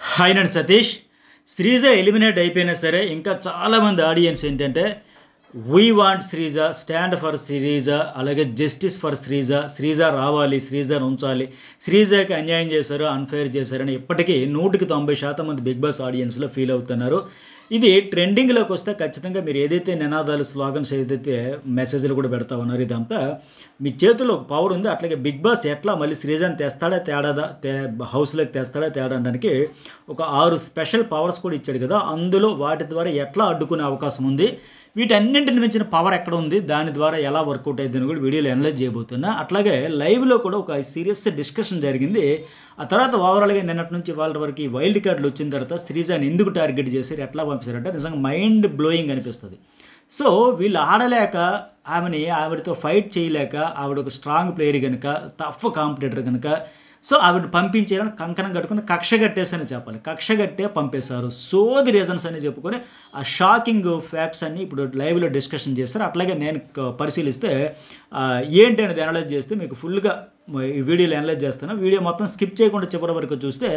Hi నేను Satish. Sreeja eliminate అయిపోయినా సరే ఇంకా చాలామంది ఆడియన్స్ ఏంటంటే we want Sreeja, stand for Sreeja, అలాగే జస్టిస్ ఫర్ శ్రీజ, శ్రీజ రావాలి, శ్రీజను ఉంచాలి, శ్రీజకి అన్యాయం చేశారు, అన్ఫెయిర్ చేశారని ఇప్పటికీ 190% మంది బిగ్ బాస్ ఆడియన్స్లో ఫీల్ అవుతున్నారు. ఇది ట్రెండింగ్లోకి వస్తే ఖచ్చితంగా మీరు ఏదైతే నినాదాలు, స్లోగన్స్ ఏదైతే మెసేజ్లు కూడా పెడతా ఉన్నారు, ఇదంతా మీ చేతిలో ఒక పవర్ ఉంది. అట్లాగే బిగ్ బాస్ ఎట్లా మళ్ళీ శ్రీజని తెస్తాడా తేడాదా, హౌస్లోకి తెస్తాడా తేడానికి ఒక 6 స్పెషల్ పవర్స్ కూడా ఇచ్చాడు కదా, అందులో వాటి ద్వారా ఎట్లా అడ్డుకునే అవకాశం ఉంది, వీటన్నింటిని మించిన పవర్ ఎక్కడ ఉంది, దాని ద్వారా ఎలా వర్కౌట్ అయ్యిందని కూడా వీడియోలో అనలైజ్ చేయబోతున్నా. అట్లాగే లైవ్లో కూడా ఒక సీరియస్ డిస్కషన్ జరిగింది. ఆ తర్వాత ఓవరాల్గా నిన్నటి నుంచి వాళ్ళ వరకు ఈ వైల్డ్ కార్డులు వచ్చిన తర్వాత శ్రీజాని ఎందుకు టార్గెట్ చేశారు, ఎట్లా పంపించారంటే నిజంగా మైండ్ బ్లోయింగ్ అనిపిస్తుంది. సో వీళ్ళు ఆడలేక, ఆవిడతో ఫైట్ చేయలేక, ఆవిడ ఒక స్ట్రాంగ్ ప్లేయర్ కనుక, టఫ్ కాంపిటేటర్ కనుక, సో ఆవిడ పంపించేయాలని కంకణం కట్టుకుని కక్ష కట్టేసని చెప్పాలి, కక్ష కట్టే పంపేశారు. సోది రీజన్స్ అని చెప్పుకొని ఆ షాకింగ్ ఫ్యాక్ట్స్ అన్ని ఇప్పుడు లైవ్లో డిస్కషన్ చేస్తారు. అట్లాగే నేను పరిశీలిస్తే ఏంటి అనేది అనలైజ్ చేస్తే మీకు ఫుల్గా ఈ వీడియోలో అనలైజ్ చేస్తాను. వీడియో మొత్తం స్కిప్ చేయకుండా చివరి వరకు చూస్తే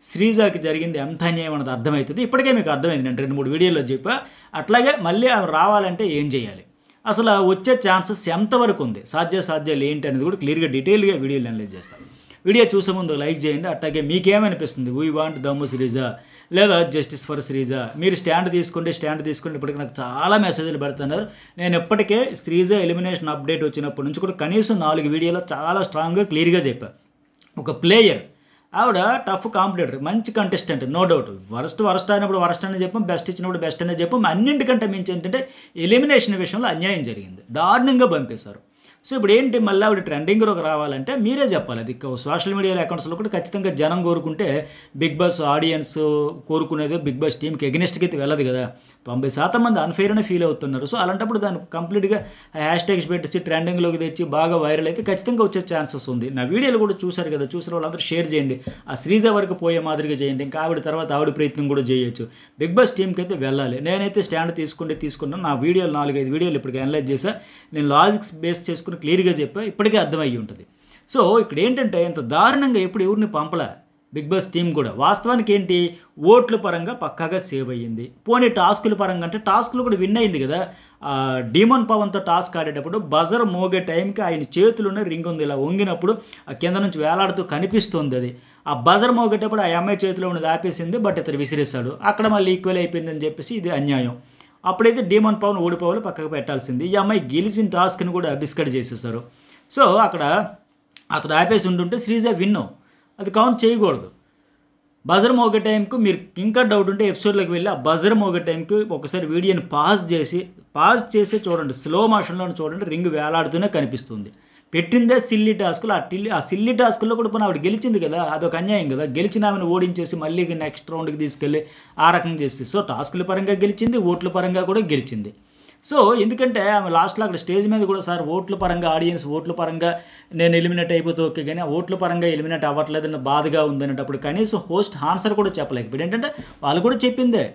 శ్రీజాకి జరిగింది ఎంత అన్యాయం అన్నది అర్థమవుతుంది. ఇప్పటికే మీకు అర్థమైంది, నేను 2-3 వీడియోలో చెప్పా. అట్లాగే మళ్ళీ ఆమె రావాలంటే ఏం చేయాలి, అసలు వచ్చే ఛాన్సెస్ ఎంతవరకు ఉంది, సాధ్యాలు ఏంటి అనేది కూడా క్లియర్గా డీటెయిల్గా వీడియోలో అనలైజ్ చేస్తాను. వీడియో చూసే ముందు లైక్ చేయండి. అట్లాగే మీకేమనిపిస్తుంది, వీ వాంట్ దమ్ము శ్రీజ లేదా జస్టిస్ ఫర్ శ్రీజ, మీరు స్టాండ్ తీసుకోండి. ఇప్పటికి నాకు చాలా మెసేజ్లు పెడుతున్నారు. నేను ఇప్పటికే శ్రీజ ఎలిమినేషన్ అప్డేట్ వచ్చినప్పటి నుంచి కూడా కనీసం 4 వీడియోలో చాలా స్ట్రాంగ్గా క్లియర్గా చెప్పాను. ఒక ప్లేయర్, ఆవిడ టఫ్ కాంపిటేటర్, మంచి కంటెస్టెంట్, నో డౌట్. వరస్ట్ అయినప్పుడు వరస్ట్ అని చెప్పాం, బెస్ట్ ఇచ్చినప్పుడు బెస్ట్ అనే చెప్పాం. అన్నింటికంటే మించి ఏంటంటే ఎలిమినేషన్ విషయంలో అన్యాయం జరిగింది, దారుణంగా పంపేశారు. సో ఇప్పుడు ఏంటి, మళ్ళీ ఆవిడ ట్రెండింగ్లోకి రావాలంటే మీరే చెప్పాలి. అది సోషల్ మీడియాలో అకౌంట్స్లో కూడా ఖచ్చితంగా జనం కోరుకుంటే బిగ్ బాస్ ఆడియన్స్ కోరుకునేది బిగ్ బాస్ టీంకి ఎగనెస్ట్కి అయితే వెళ్ళదు కదా. 90% మంది అన్ఫెయిర్ అనే ఫీల్ అవుతున్నారు. సో అలాంటప్పుడు దాన్ని కంప్లీట్గా హ్యాష్ట్యాగ్స్ పెట్టేసి ట్రెండింగ్లోకి తెచ్చి బాగా వైరల్ అయితే ఖచ్చితంగా వచ్చే ఛాన్సెస్ ఉంది. నా వీడియోలు కూడా చూశారు కదా, చూసిన వాళ్ళందరూ షేర్ చేయండి. ఆ శ్రీజ వరకు పోయే మాదిరిగా చేయండి. ఇంకా ఆవిడ తర్వాత ఆవిడ ప్రయత్నం కూడా చేయొచ్చు. బిగ్ బాస్ టీంకి అయితే వెళ్ళాలి. నేనైతే స్టాండ్ తీసుకున్నాను. నా వీడియోలు 4-5 వీడియోలు ఇప్పటికి అనలైజ్ చేశా. నేను లాజిక్స్ బేస్ చేసుకుని క్లియర్గా చెప్పా, ఇప్పటికే అర్థమయ్యి ఉంటుంది. సో ఇక్కడ ఏంటంటే ఇంత దారుణంగా ఎప్పుడు ఎవరిని పంపలే బిగ్ బాస్ టీం కూడా. వాస్తవానికి ఏంటి, ఓట్ల పరంగా పక్కాగా సేవ్ అయ్యింది. పోనీ టాస్కుల పరంగా అంటే టాస్కులు కూడా విన్ అయింది కదా. డీమన్ పవన్తో టాస్క్ ఆడేటప్పుడు బజర్ మోగే టైంకి ఆయన చేతులున్న రింగ్ ఉంది, ఇలా వంగినప్పుడు ఆ కింద నుంచి వేలాడుతూ కనిపిస్తుంది. అది ఆ బజర్ మోగేటప్పుడు ఆ అమ్మాయి చేతిలో ఉన్నది ఆపేసింది, బట్ ఇతను విసిరేశాడు. అక్కడ మళ్ళీ ఈక్వల్ అయిపోయిందని చెప్పేసి ఇది అన్యాయం. అప్పుడైతే డీమన్ పవన్ ఓడిపోవాలి, పక్కకు పెట్టాల్సింది. ఈ అమ్మాయి గెలిచిన టాస్క్ని కూడా డిస్కడ్ చేసేసారు. సో అక్కడ అతను ఆపేసి ఉంటుంటే శ్రీజ విన్ను, అది కౌంట్ చేయకూడదు. బజర్ మోగే టైంకు మీరు ఇంకా డౌట్ ఉంటే ఎపిసోడ్లోకి వెళ్ళి ఆ బజర్ మోగే టైంకి ఒకసారి వీడియోని పాజ్ చేసి చూడండి, స్లో మోషన్లో చూడండి, రింగ్ వేలాడుతూనే కనిపిస్తుంది. పెట్టిందే సిల్లీ టాస్కులు. ఆ సిల్లీ టాస్కుల్లో కూడా పోనీ ఆవిడ గెలిచింది కదా, అదొక అన్యాయం కదా. గెలిచిన ఆమెను ఓడించేసి మళ్ళీ నెక్స్ట్ రౌండ్కి తీసుకెళ్ళి ఆ రకంగా చేసి, సో టాస్కుల పరంగా గెలిచింది, ఓట్ల పరంగా కూడా గెలిచింది. సో ఎందుకంటే ఆమె లాస్ట్లో అక్కడ స్టేజ్ మీద కూడా సార్ ఓట్ల పరంగా, ఆడియన్స్ ఓట్ల పరంగా నేను ఎలిమినేట్ అయిపోతే ఓకే, కానీ ఓట్ల పరంగా ఎలిమినేట్ అవ్వట్లేదన్న బాధగా ఉందనేటప్పుడు కనీసం హోస్ట్ ఆన్సర్ కూడా చెప్పలేకపోయాడు. ఏంటంటే వాళ్ళు కూడా చెప్పిందే.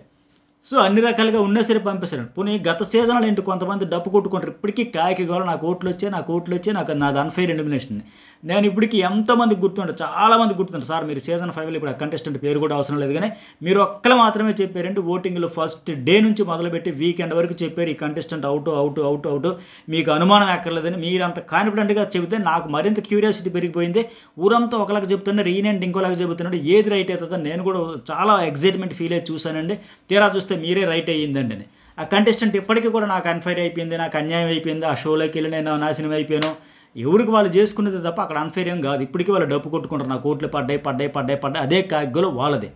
సో అన్ని రకాలుగా ఉన్నా సరే పంపిస్తాడు. పోనీ గత సీజన్లో ఏంటి, కొంతమంది డప్పు కొట్టుకుంటారు, ఇప్పటికీ కాయకి కావాలి నాకు ఓట్లు వచ్చాయి, నాది అన్ఫెయిర్ ఎలిమినేషన్. నేను ఇప్పటికీ ఎంతమందికి గుర్తుంటారు, చాలామంది గుర్తుంటారు. సార్ మీరు సీజన్ 5లో ఇప్పుడు ఆ కంటెస్టెంట్ పేరు కూడా అవసరం లేదు, కానీ మీరు ఒక్కరు మాత్రమే చెప్పారంటే ఓటింగ్లో ఫస్ట్ డే నుంచి మొదలుపెట్టి వీకెండ్ వరకు చెప్పారు ఈ కంటెస్టెంట్ అవుట్, మీకు అనుమానం ఎక్కర్లేదని. మీరు అంత కాన్ఫిడెంట్గా చెబితే నాకు మరింత క్యూరియాసిటీ పెరిగిపోయింది. ఊరంతా ఒకలాగా చెబుతున్నారు, ఈయనంటే ఇంకోలాగా చెబుతున్నాడు, ఏది రైట్ అవుతుందో నేను కూడా చాలా ఎగ్జైట్మెంట్ ఫీల్ అయ్యి చూశానండి. తీరా చూస్తే మీరే రైట్ అయ్యిందండి అని. ఆ కంటెస్టెంట్ ఇప్పటికీ కూడా నాకు అన్ఫైర్ అయిపోయింది, నాకు అన్యాయం అయిపోయింది, ఆ షోలోకి వెళ్ళి నేను నాశనం అయిపోయాను, ఎవరికి వాళ్ళు చేసుకునేది తప్ప అక్కడ అన్ఫైర్ ఏం కాదు. ఇప్పటికీ వాళ్ళు డప్పు కొట్టుకుంటారు, నాకు ఓట్లు పడ్డాయి, అదే కాగ్గులో వాళ్ళదే.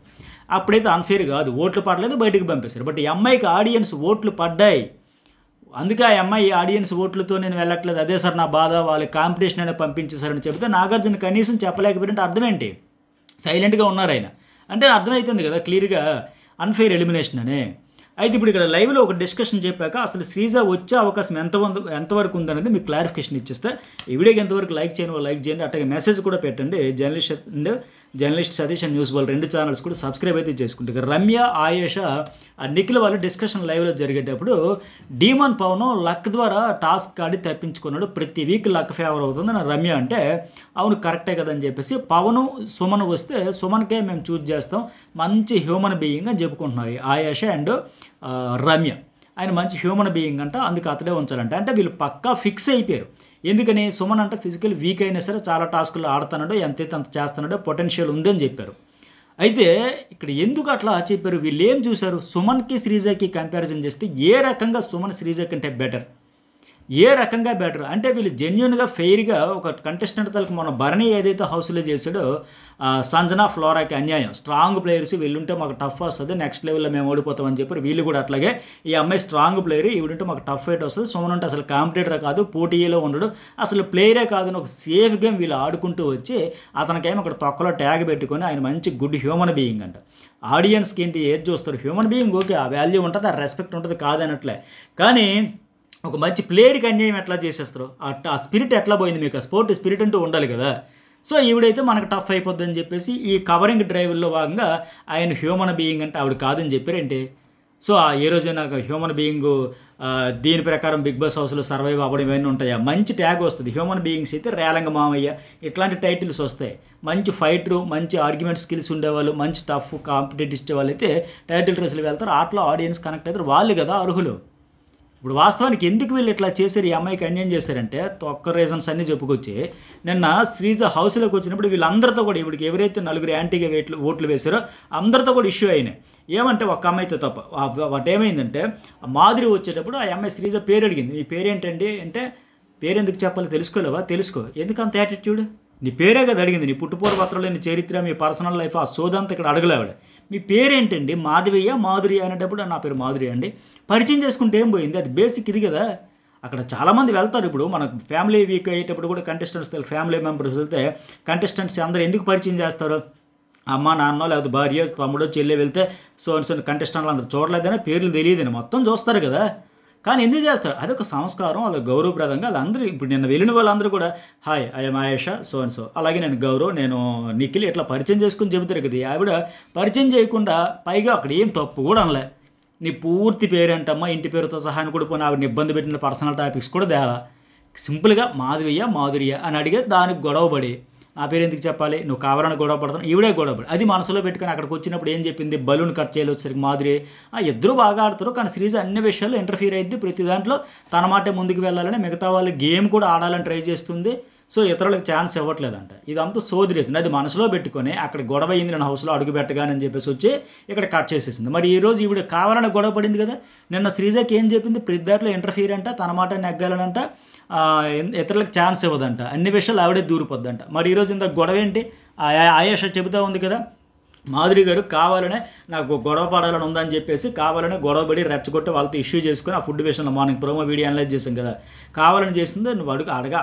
అప్పుడైతే అన్ఫైర్ కాదు, ఓట్లు పడలేదు, బయటకు పంపేశారు. బట్ ఈ అమ్మాయికి ఆడియన్స్ ఓట్లు పడ్డాయి, అందుకే ఆ అమ్మాయి ఆడియన్స్ ఓట్లతో నేను వెళ్ళట్లేదు, అదే సార్ నా బాధ, వాళ్ళ కాంపిటీషన్ అయినా పంపించేశారని చెబితే నాగార్జున కనీసం చెప్పలేకపోయింటే అర్థం ఏంటి, సైలెంట్గా ఉన్నారు ఆయన అంటే అర్థమవుతుంది కదా క్లియర్గా అన్ఫెయిర్ ఎలిమినేషన్ అనే. అయితే ఇప్పుడు ఇక్కడ లైవ్లో ఒక డిస్కషన్ చెప్పాక అసలు శ్రీజ వచ్చే అవకాశం ఎంతవరకు ఉందనేది మీకు క్లారిఫికేషన్ ఇచ్చేస్తే, ఈ వీడియోకి ఎంతవరకు లైక్ చేయండి, అట్లాగే మెసేజ్ కూడా పెట్టండి. Journalist and journalist Satish and news వాళ్ళు 2 ఛానల్స్ కూడా సబ్స్క్రైబ్ అయితే చేసుకుంటారు. రమ్య, ఆయేష, నిఖిల్ వాళ్ళు డిస్కషన్ లైవ్లో జరిగేటప్పుడు డీమన్ పవన్ లక్ ద్వారా టాస్క్ ఆడి తప్పించుకున్నాడు, ప్రతి వీక్ లక్ ఫేవర్ అవుతుంది అని రమ్య అంటే అవును కరెక్టే కదని చెప్పేసి పవన్ సుమన్ వస్తే సుమన్కే మేము చూజ్ చేస్తాం, మంచి హ్యూమన్ బీయింగ్ అని చెప్పుకుంటున్నారు ఆయేష అండ్ రమ్య. ఆయన మంచి హ్యూమన్ బీయింగ్ అంట, అందుకు అతడే ఉంచాలంట. అంటే వీళ్ళు పక్కా ఫిక్స్ అయిపోయారు. ఎందుకని సుమన్ అంటే ఫిజికల్ వీక్ అయినా సరే చాలా టాస్కులు ఆడుతున్నాడో, ఎంతైతే అంత చేస్తున్నాడో, పొటెన్షియల్ ఉందని చెప్పారు. అయితే ఇక్కడ ఎందుకు అట్లా చెప్పారు, వీళ్ళు ఏం చూశారు, సుమన్కి శ్రీజకి కంపారిజన్ చేస్తే ఏ రకంగా సుమన్ శ్రీజ కంటే బెటర్, ఏ రకంగా బెటర్ అంటే వీళ్ళు జెన్యున్గా ఫెయిర్గా ఒక కంటెస్టెంట్ తలకు మన భరణి ఏదైతే హౌస్లో చేశాడో సంజన, ఫ్లోరాకి అన్యాయం, స్ట్రాంగ్ ప్లేయర్స్ వీళ్ళుంటే మాకు టఫ్ వస్తుంది, నెక్స్ట్ లెవెల్లో మేము ఓడిపోతామని చెప్పారు. వీళ్ళు కూడా అట్లాగే ఈ అమ్మాయి స్ట్రాంగ్ ప్లేయర్, ఈవిడంటే మాకు టఫ్ ఫైట్ వస్తుంది, సుమన్ ఉంటే అసలు కాంపిటేటర్ కాదు, పోటీలో ఉండడు, అసలు ప్లేయరే కాదని ఒక సేఫ్ గేమ్ వీళ్ళు ఆడుకుంటూ వచ్చి అతనికేమో అక్కడ తొక్కలో ట్యాగ్ పెట్టుకొని ఆయన మంచి గుడ్ హ్యూమన్ బీయింగ్ అంట. ఆడియన్స్కి ఏంటి ఏది చూస్తారు, హ్యూమన్ బీయింగ్ ఓకే, ఆ వాల్యూ ఉంటుంది, ఆ రెస్పెక్ట్ ఉంటుంది కాదనట్లే, కానీ ఒక మంచి ప్లేయర్కి అన్యాయం ఎట్లా చేసేస్తారు, ఆ స్పిరిట్ ఎట్లా పోయింది, మీకు ఆ స్పోర్ట్ స్పిరిట్ అంటూ ఉండాలి కదా. సో ఈవిడైతే మనకు టఫ్ అయిపోద్ది అని చెప్పేసి ఈ కవరింగ్ డ్రైవ్లో భాగంగా ఆయన హ్యూమన్ బీయింగ్ అంటే ఆవిడ కాదని చెప్పారేంటి. సో ఏ రోజైనా హ్యూమన్ బీయింగ్ దీని ప్రకారం బిగ్ బాస్ హౌస్లో సర్వైవ్ అవ్వడం ఇవన్నీ ఉంటాయా, మంచి ట్యాగ్ వస్తుంది. హ్యూమన్ బీయింగ్స్ అయితే రేలంగ మామయ్య ఇట్లాంటి టైటిల్స్ వస్తాయి, మంచి ఫైటరు, మంచి ఆర్గ్యుమెంట్ స్కిల్స్ ఉండేవాళ్ళు, మంచి టఫ్ కాంపిటేటివ్ ఇచ్చే వాళ్ళు అయితే టైటిల్ రేసులు వెళ్తారు, ఆటలో ఆడియన్స్ కనెక్ట్ అవుతారు, వాళ్ళు కదా అర్హులు. ఇప్పుడు వాస్తవానికి ఎందుకు వీళ్ళు ఇట్లా చేశారు, ఈ అమ్మాయికి అన్యాయం చేశారంటే ఒక్క రీజన్స్ అన్నీ చెప్పుకొచ్చి నిన్న శ్రీజ హౌస్లోకి వచ్చినప్పుడు వీళ్ళందరితో కూడా ఇప్పటికి ఎవరైతే 4 యాంటీగా ఓట్లు వేశారో అందరితో కూడా ఇష్యూ అయినాయి. ఏమంటే ఒక్క అమ్మాయితో తప్ప వాటి ఏమైందంటే మాధురి వచ్చేటప్పుడు ఆ అమ్మాయి శ్రీజ పేరు అడిగింది, మీ పేరేంటండి అంటే పేరు ఎందుకు చెప్పాలి, తెలుసుకోలేవా, తెలుసుకో, ఎందుకు అంత యాటిట్యూడ్, నీ పేరే కదా అడిగింది, నీ పుట్టుపూర్వపత్రంలో నీ చరిత్ర, మీ పర్సనల్ లైఫ్ ఆ సోదంతా ఇక్కడ అడగలేవాడు. మీ పేరేంటండి, మాధవయ్య, మాధురి అనేటప్పుడు నా పేరు మాధురి అండి, పరిచయం చేసుకుంటే ఏం పోయింది, అది బేసిక్ ఇది కదా. అక్కడ చాలామంది వెళ్తారు, ఇప్పుడు మనకు ఫ్యామిలీ వీక్ అయ్యేటప్పుడు కూడా కంటెస్టెంట్స్ ఫ్యామిలీ మెంబర్స్ వెళ్తే కంటెస్టెంట్స్ అందరూ ఎందుకు పరిచయం చేస్తారు, అమ్మ నాన్న లేకపోతే భార్య తమ్ముడో చెల్లె వెళ్తే సో కంటెస్టెంట్లు అందరూ చూడలేదని పేర్లు తెలియదని మొత్తం చూస్తారు కదా. కానీ ఎందుకు చేస్తారు, అదొక సంస్కారం, అదొక గౌరవప్రదంగా అది అందరూ. ఇప్పుడు నిన్న వెళ్ళిన వాళ్ళందరూ కూడా hi I'm Ayesha so and so, అలాగే నేను గౌరవ్, నేను నిఖిల్ ఇట్లా పరిచయం చేసుకుని చెబుతారు కదా. ఆవిడ పరిచయం చేయకుండా పైగా అక్కడ ఏం తప్పు కూడా అనలే, నీ పూర్తి పేరేంటమ్మా ఇంటి పేరుతో సహా అని కూడా పోనీ ఆవిడని ఇబ్బంది పెట్టిన పర్సనల్ టాపిక్స్ కూడా తేలా, సింపుల్గా మాధవయ్య మాధుర్య అని అడిగే దానికి గొడవపడి నా పేరు ఎందుకు చెప్పాలి, నువ్వు కావాలని గొడవ పడతాను, ఈవిడే గొడవపడి అది మనసులో పెట్టుకొని అక్కడికి వచ్చినప్పుడు ఏం చెప్పింది, బలూన్ కట్ చేయాలి వచ్చేసరికి మాధురి ఇద్దరు బాగా ఆడతారు, కానీ శ్రీజ అన్ని విషయాల్లో ఇంటర్ఫీర్ అయింది, ప్రతి దాంట్లో తన మాటే ముందుకు వెళ్ళాలని, మిగతా వాళ్ళు గేమ్ కూడా ఆడాలని ట్రై చేస్తుంది, సో ఇతరులకు ఛాన్స్ ఇవ్వట్లేదంట. ఇదంతా సోది రేసింది, అది మనసులో పెట్టుకొని అక్కడ గొడవ అయింది నేను హౌస్లో అడుగు పెట్టగానని చెప్పేసి వచ్చి ఇక్కడ కట్ చేసేసింది. మరి ఈరోజు ఈవిడ కావాలని గొడవ పడింది కదా, నిన్న శ్రీజకి ఏం చెప్పింది, ప్రతి దాంట్లో ఇంటర్ఫీర్ అంట, తన మాట నెగ్గాలనంట, ఇతరులకు ఛాన్స్ ఇవ్వదంట, అన్ని విషయాలు ఆవిడే దూరిపోద్దంట. మరి ఈరోజు ఇంత గొడవ ఏంటి, ఆయేష చెబుతూ ఉంది కదా మాధురి గారు కావాలనే నాకు గొడవ పడాలని ఉందని చెప్పేసి కావాలనే గొడవపడి రెచ్చగొట్టి వాళ్ళతో ఇష్యూ చేసుకుని ఆ ఫుడ్ విషయంలో మార్నింగ్ ప్రోమో వీడియో అనలైజ్ చేసాం కదా, కావాలని చేసింది నువ్వు అడగా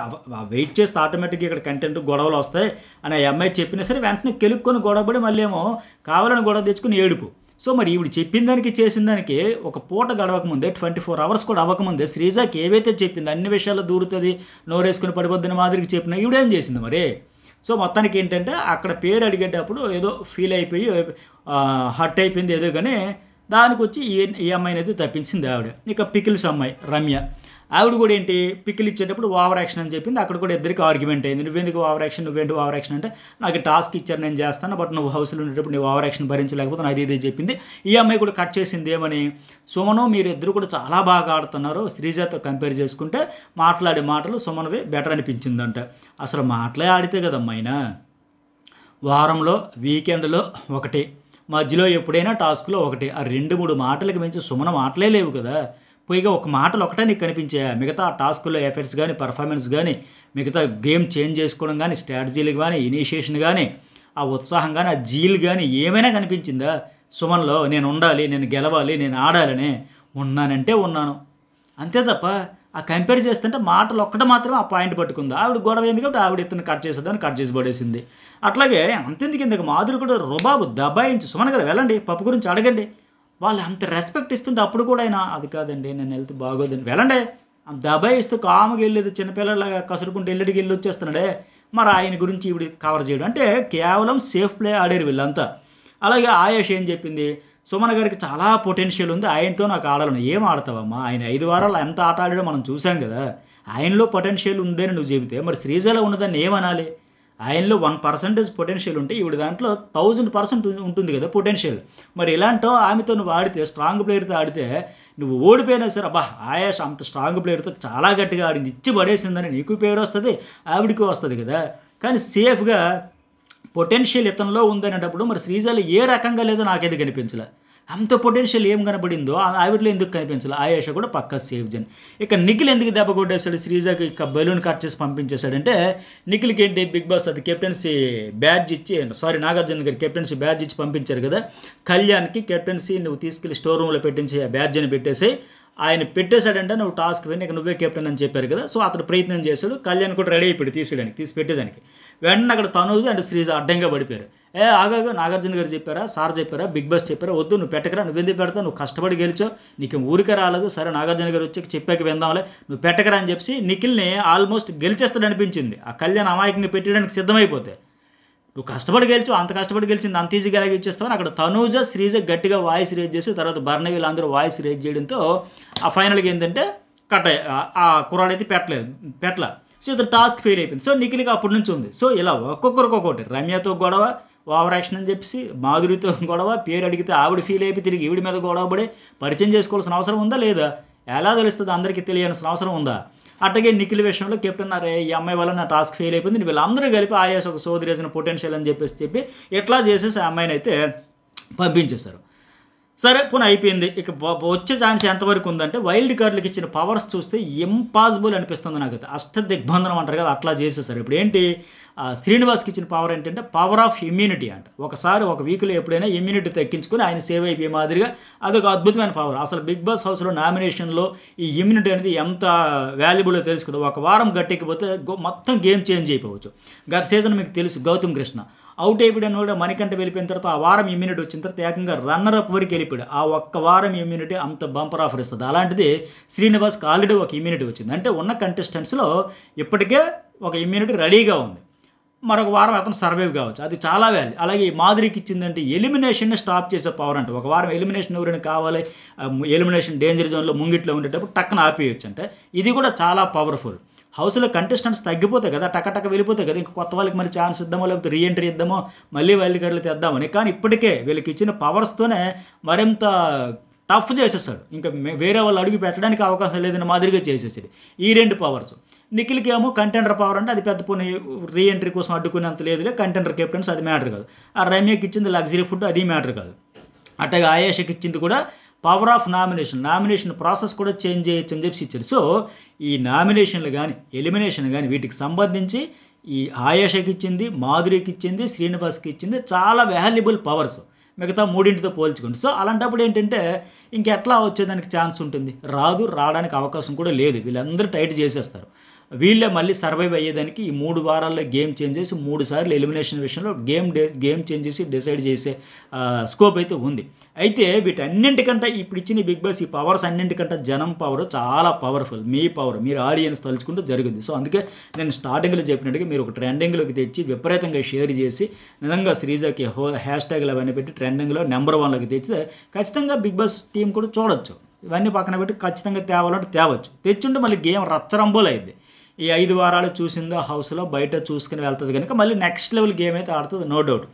వెయిట్ చేస్తే ఆటోమేటిక్గా ఇక్కడ కంటెంట్ గొడవలు వస్తాయి అని అమ్మాయి చెప్పినా సరే వెంటనే కెలుక్కొని గొడవపడి మళ్ళీ ఏమో కావాలని గొడవ తెచ్చుకుని ఏడుపు. సో మరి ఈవిడ చెప్పిన దానికి చేసిన దానికి ఒక పూట గడవకముందే 24 hours కూడా అవ్వకముందే శ్రీజాకి ఏవైతే చెప్పింది అన్ని విషయాల్లో దూరుతుంది, నోరేసుకుని పడిపోద్దని మాదిరికి చెప్పిన ఈవిడేం చేసింది మరి. సో మొత్తానికి ఏంటంటే అక్కడ పేరు అడిగేటప్పుడు ఏదో ఫీల్ అయిపోయి హర్ట్ అయిపోయింది ఏదో, కానీ దానికి వచ్చి ఈ అమ్మాయిని అయితే తప్పించింది ఆవిడ. ఇక పికిల్స్ అమ్మాయి రమ్య, ఆవిడ కూడా ఏంటి పికిల్ ఇచ్చేటప్పుడు ఓవర్ యాక్షన్ అని చెప్పింది, అక్కడ కూడా ఇద్దరికి ఆర్గ్యుమెంట్ అయింది, నువ్వెందుకు ఓవర్ యాక్షన్, నువ్వేంటి ఓవర్ యాక్షన్ అంటే నాకు టాస్క్ ఇచ్చారు నేను చేస్తాను, బట్ నువ్వు హౌస్లో ఉండేటప్పుడు నువ్వు ఓవర్ యాక్షన్ భరించలేకపోతే అది ఇదే చెప్పింది. ఈ అమ్మాయి కూడా కట్ చేసింది ఏమని, సుమను మీరు ఇద్దరు కూడా చాలా బాగా ఆడుతున్నారు, శ్రీజాతో కంపేర్ చేసుకుంటే మాట్లాడే మాటలు సుమన్వే బెటర్ అనిపించిందంట. అసలు మాటలే ఆడితే కదమ్మాయినా, వారంలో వీకెండ్లో ఒకటి, మధ్యలో ఎప్పుడైనా టాస్క్లో ఒకటి, ఆ 2-3 మాటలకు మించి సుమన మాటలే లేవు కదా. పైగా ఒక మాటలు ఒకటే నీకు కనిపించాయా, మిగతా టాస్క్లో ఎఫర్ట్స్ కానీ పర్ఫార్మెన్స్ కానీ మిగతా గేమ్ చేంజ్ చేసుకోవడం కానీ స్ట్రాటజీలు కానీ ఇనిషియేషన్ కానీ ఆ ఉత్సాహం కానీ ఆ జీల్ కానీ ఏమైనా కనిపించిందా సుమన్లో? నేను ఉండాలి, నేను గెలవాలి, నేను ఆడాలని ఉన్నానంటే ఉన్నాను అంతే తప్ప ఆ కంపేర్ చేస్తుంటే మాటలు ఒక్కటి మాత్రమే ఆ పాయింట్ పట్టుకుంది. ఆవిడ గొడవ అయింది కాబట్టి ఆవిడ ఇతను కట్ చేసేదాన్ని కట్ చేసి పడేసింది. అట్లాగే అంతెందుకు ఇందుకు మాధురి కూడా రుబాబు దబాయించి సుమన్ గారు వెళ్ళండి పప్పు గురించి అడగండి, వాళ్ళు అంత రెస్పెక్ట్ ఇస్తుంటే అప్పుడు కూడా అయినా అది కాదండి నేను వెళ్తే బాగోదండి వెళ్ళండి, అంత దబాయిస్తూ కాముగా వెళ్ళేది చిన్నపిల్లలాగా కసురుకుంటూ వెళ్ళడికి వెళ్ళి వచ్చేస్తున్నాడే, మరి ఆయన గురించి ఇవి కవర్ చేయడం అంటే కేవలం సేఫ్ ప్లే ఆడారు వీళ్ళంతా. అలాగే ఆయేష్ ఏం చెప్పింది, సుమన్ గారికి చాలా పొటెన్షియల్ ఉంది, ఆయనతో నాకు ఆడాలని. ఏం ఆడతావమ్మా, ఆయన 5 వారాలు ఎంత ఆట ఆడాడో మనం చూసాం కదా. ఆయనలో పొటెన్షియల్ ఉందని నువ్వు చెబితే మరి శ్రీజలో ఉన్నదాన్ని ఏమనాలి? ఆయనలో 1% పొటెన్షియల్ ఉంటే ఈవిడ దాంట్లో 1000% ఉంటుంది కదా పొటెన్షియల్. మరి ఇలాంటో ఆమెతో నువ్వు ఆడితే, స్ట్రాంగ్ ప్లేయర్తో ఆడితే నువ్వు ఓడిపోయినా సరే అబ్బా ఆయేష్ అంత స్ట్రాంగ్ ప్లేయర్తో చాలా గట్టిగా ఆడింది, ఇచ్చి పడేసిందని నీకు పేరు వస్తుంది, ఆవిడికి వస్తుంది కదా. కానీ సేఫ్గా పొటెన్షియల్ ఇతనిలో ఉందనేటప్పుడు మరి శ్రీజాలు ఏ రకంగా లేదో నాకైతే కనిపించలే. అంత పొటెన్షియల్ ఏం కనబడిందో ఆవిడలో ఎందుకు కనిపించాలి? ఆయేష కూడా పక్కా సేఫ్ జన్. ఇక నిఖిల్ ఎందుకు దెబ్బ కొట్టేశాడు శ్రీజాకి, ఇక బెలూన్ కట్ చేసి పంపించేశాడంటే నిఖిల్కి ఏంటి బిగ్ బాస్ అది కెప్టెన్సీ బ్యాడ్జ్ ఇచ్చి, నాగార్జున గారి కెప్టెన్సీ బ్యాడ్జ్ ఇచ్చి పంపించారు కదా. కళ్యాణ్కి కెప్టెన్సీ నువ్వు తీసుకెళ్ళి స్టోర్ రూమ్లో పెట్టించి ఆ బ్యాడ్జ్ అని పెట్టేసి ఆయన పెట్టేశాడంటే నువ్వు టాస్క్ విని ఇక నువ్వే కెప్టెన్ అని చెప్పారు కదా. సో అతను ప్రయత్నం చేశాడు, కళ్యాణ్ కూడా రెడీ అయిపోయాడు తీసి పెట్టేదానికి. వెంటనే అక్కడ తనూజు అండ్ శ్రీజ అడ్డంగా పడిపోయారు. ఆగాగా నాగార్జున గారు చెప్పారా, సార్ చెప్పారా, బిగ్ బాస్ చెప్పారా, వద్దు నువ్వు పెట్టకరా, నువ్వెందుకు పెడతావు, నువ్వు కష్టపడి గెలిచావు, నీకు ఊరికే రాలేదు, సరే నాగార్జున గారు వచ్చి చెప్పాక విందాంలే, నువ్వు పెట్టకరా అని చెప్పి నిఖిల్ని ఆల్మోస్ట్ గెలిచేస్తాడు అనిపించింది. ఆ కళ్యాణ్ అమాయకంగా పెట్టడానికి సిద్ధమైపోతే నువ్వు కష్టపడి గెలిచావు, అంత కష్టపడి గెలిచింది అంత ఈజీగా ఎలాగ ఇచ్చేస్తావని అక్కడ తనూజ శ్రీజ గట్టిగా వాయిస్ రేజ్ చేసి తర్వాత బర్ణ వీళ్ళందరూ వాయిస్ రేజ్ చేయడంతో ఆ ఫైనల్గా ఏంటంటే ఆ కుర్రాడైతే పెట్టలే. సో ఇది టాస్క్ ఫెయిల్ అయిపోయింది. సో నిఖిల్కి అప్పటి నుంచి ఉంది. సో ఇలా ఒక్కొక్కరికి ఒక్కొక్కటి, రమ్యతో గొడవ, ఓవర్ యాక్షన్ అని చెప్పేసి, మాధురితో గొడవ, పేరు అడిగితే ఆవిడ ఫీల్ అయిపోయి తిరిగి ఈవిడి మీద గొడవ పడి పరిచయం చేసుకోవాల్సిన అవసరం ఉందా లేదా? ఎలా తెలుస్తుంది, అందరికీ తెలియాల్సిన అవసరం ఉందా? అట్టగే నిఖిల్ విషయంలో కెప్టెన్ అరే ఈ అమ్మాయి వల్ల నా టాస్క్ ఫెయిల్ అయిపోయింది, వీళ్ళందరూ కలిపి ఆయాస్ ఒక సోదరి వేసిన పొటెన్షియల్ అని చెప్పి ఎట్లా చేసేసి ఆ అమ్మాయిని అయితే పంపించేశారు. సరే పునః అయిపోయింది. ఇక వచ్చే ఛాన్స్ ఎంతవరకు ఉందంటే వైల్డ్ కార్డులకు ఇచ్చిన పవర్స్ చూస్తే ఇంపాసిబుల్ అనిపిస్తుంది నాకైతే. దిగ్బంధనం అంటారు కదా, అట్లా చేసేసారు. ఇప్పుడు ఏంటి శ్రీనివాస్కి ఇచ్చిన పవర్ ఏంటంటే పవర్ ఆఫ్ ఇమ్యూనిటీ అంట. ఒకసారి ఒక వీక్లో ఎప్పుడైనా ఇమ్యూనిటీ తగ్గించుకొని ఆయన సేవ్ అయిపోయే మాదిరిగా అదొక అద్భుతమైన పవర్. అసలు బిగ్ బాస్ హౌస్లో నామినేషన్లో ఈ ఇమ్యూనిటీ అనేది ఎంత వాల్యుబుల్లో తెలుసు కదా. ఒక వారం గట్టెక్కిపోతే మొత్తం గేమ్ చేంజ్ అయిపోవచ్చు. గత సీజన్ మీకు తెలుసు, గౌతమ్ కృష్ణ అవుట్ అయిపోయాడు కూడా మణికంఠ వెళ్ళిపోయిన తర్వాత ఆ వారం ఇమ్యూనిటీ వచ్చిన తర్వాత ఏకంగా రన్నర్ అప్ వరకు వెళ్ళిపోయాడు. ఆ ఒక్క వారం ఇమ్యూనిటీ అంత బంపర్ ఆఫర్ ఇస్తుంది. అలాంటిది శ్రీనివాస్కి ఆల్రెడీ ఒక ఇమ్యూనిటీ వచ్చింది. అంటే ఉన్న కంటెస్టెంట్స్లో ఇప్పటికే ఒక ఇమ్యూనిటీ రెడీగా ఉంది. మరొక వారం అతను సర్వైవ్ కావచ్చు, అది చాలా వాల్యూ. అలాగే ఈ మాధురికి ఇచ్చిందంటే ఎలిమినేషన్ని స్టాప్ చేసే పవర్ అంటే ఒక వారం ఎలిమినేషన్ ఎవరైనా కావాలి, ఎలిమినేషన్ డేంజర్ జోన్లో ముంగిట్లో ఉండేటప్పుడు టక్కన ఆపేయచ్చు. అంటే ఇది కూడా చాలా పవర్ఫుల్. హౌస్లో కంటెస్టెంట్స్ తగ్గిపోతాయి కదా, టక్క వెళ్ళిపోతాయి కదా, ఇంకా కొత్త వాళ్ళకి మళ్ళీ ఛాన్స్ ఇద్దామో లేకపోతే రీఎంట్రీ ఇద్దామో మళ్ళీ వైల్డ్ కార్డులు తెద్దామని. కానీ ఇప్పటికే వీళ్ళకి ఇచ్చిన పవర్స్తోనే మరింత టఫ్ చేసేస్తాడు. ఇంకా వేరే వాళ్ళు అడుగు పెట్టడానికి అవకాశం లేదని మాదిరిగా చేసేసాడు ఈ 2 పవర్స్. నిఖిల్కి ఏమో కంటెండర్ పవర్ అంటే అది పెద్ద పోనీ రీఎంట్రీ కోసం అడ్డుకునేంత లేదులే, కంటెండర్ కెప్టెన్స్ అది మ్యాటర్ కాదు. ఆ రమ్యకి ఇచ్చింది లగ్జరీ ఫుడ్, అది మ్యాటర్ కాదు. అట్టగా ఆయేషకి ఇచ్చింది కూడా పవర్ ఆఫ్ నామినేషన్ ప్రాసెస్ కూడా చేంజ్ చేయొచ్చు అని చెప్పి ఇచ్చారు. సో ఈ నామినేషన్లు కానీ ఎలిమినేషన్ కానీ వీటికి సంబంధించి ఈ ఆయేషకి ఇచ్చింది, మాధురికి ఇచ్చింది, శ్రీనివాస్కి ఇచ్చింది చాలా వాల్యుబుల్ పవర్స్ మిగతా 3తో పోల్చుకోండి. సో అలాంటప్పుడు ఏంటంటే ఇంకెట్లా వచ్చేదానికి ఛాన్స్ ఉంటుంది? రావడానికి అవకాశం కూడా లేదు. వీళ్ళందరూ టైట్ చేసేస్తారు. వీళ్ళే మళ్ళీ సర్వైవ్ అయ్యేదానికి ఈ 3 వారాల్లో గేమ్ చేంజ్ చేసి 3 సార్లు ఎలిమినేషన్ విషయంలో గేమ్ చేంజ్ చేసి డిసైడ్ చేసే స్కోప్ అయితే ఉంది. అయితే వీటన్నింటికంటే ఇప్పుడు ఇచ్చిన బిగ్ బాస్ ఈ పవర్స్ అన్నింటికంటే జనం పవర్ చాలా పవర్ఫుల్. మీ పవర్ మీరు ఆడియన్స్ తలుచుకుంటూ జరుగుతుంది. సో అందుకే నేను స్టార్టింగ్లో చెప్పినట్టుగా మీరు ఒక ట్రెండింగ్లోకి తెచ్చి విపరీతంగా షేర్ చేసి నిజంగా శ్రీజాకి హ్యాష్ట్యాగ్లు అవన్నీ పెట్టి ట్రెండింగ్లో నెంబర్ 1లోకి తెచ్చితే ఖచ్చితంగా బిగ్ బాస్ టీం కూడా చూడొచ్చు. ఇవన్నీ పక్కన పెట్టి ఖచ్చితంగా తేవాలంటే తేవచ్చు. తెచ్చుంటే మళ్ళీ గేమ్ రచ్చరంబోలు అయింది. ఈ 5 వారాలు చూసిందో హౌస్లో బయట చూసుకుని వెళ్తుంది కనుక మళ్ళీ నెక్స్ట్ లెవెల్ గేమ్ అయితే ఆడుతుంది, నో డౌట్.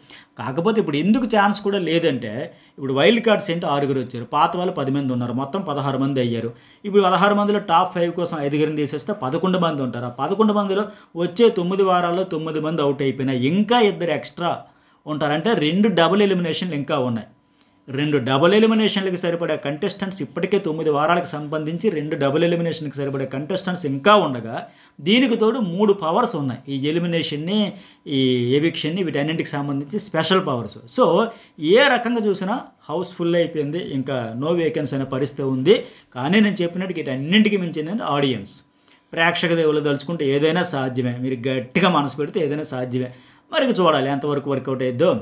కాకపోతే ఇప్పుడు ఎందుకు ఛాన్స్ కూడా లేదంటే ఇప్పుడు వైల్డ్ కార్డ్స్ ఏంటో 6 వచ్చారు, పాత వాళ్ళు 10 మంది ఉన్నారు, మొత్తం 16 మంది అయ్యారు. ఇప్పుడు 16 మందిలో టాప్ 5 కోసం 5 తీసేస్తే 11 మంది ఉంటారు. ఆ 11 మందిలో వచ్చే 9 వారాల్లో 9 మంది అవుట్ అయిపోయినా ఇంకా 2 ఎక్స్ట్రా ఉంటారంటే 2 డబుల్ ఎలిమినేషన్లు ఇంకా ఉన్నాయి. 2 డబుల్ ఎలిమినేషన్లకు సరిపడే కంటెస్టెంట్స్ ఇప్పటికే 9 వారాలకు సంబంధించి 2 డబుల్ ఎలిమినేషన్కి సరిపడే కంటెస్టెంట్స్ ఇంకా ఉండగా దీనికి తోడు 3 పవర్స్ ఉన్నాయి. ఈ ఎలిమినేషన్ని, ఈ ఎవిక్షన్ని, వీటన్నింటికి సంబంధించి స్పెషల్ పవర్స్. సో ఏ రకంగా చూసినా హౌస్ ఫుల్ అయిపోయింది, ఇంకా నో వేకెన్సీ అనే పరిస్థితి ఉంది. కానీ నేను చెప్పినట్టు వీటన్నింటికి మించింది ఆడియన్స్, ప్రేక్షక దేవులు తలుచుకుంటే ఏదైనా సాధ్యమే. మీరు గట్టిగా మనసు పెడితే ఏదైనా సాధ్యమే. మరి చూడాలి ఎంతవరకు వర్కౌట్ అయ్యిద్దో.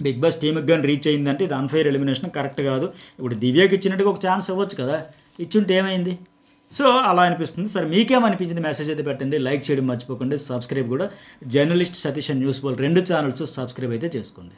బిగ్ బాస్ టీమ్కి కానీ రీచ్ అయిందంటే ఇది అన్ఫెయిర్ ఎలిమినేషన్ కరెక్ట్ కాదు. ఇప్పుడు దివ్యకి ఇచ్చినట్టుగా ఒక ఛాన్స్ ఇవ్వచ్చు కదా, ఇచ్చుంటే ఏమైంది? సో అలా అనిపిస్తుంది. సరే మీకేమనిపించింది మెసేజ్ అయితే పెట్టండి. లైక్ చేయడం మర్చిపోకండి. సబ్స్క్రైబ్ కూడా journalist Satish and news Bol 2 channels subscribe అయితే చేసుకోండి.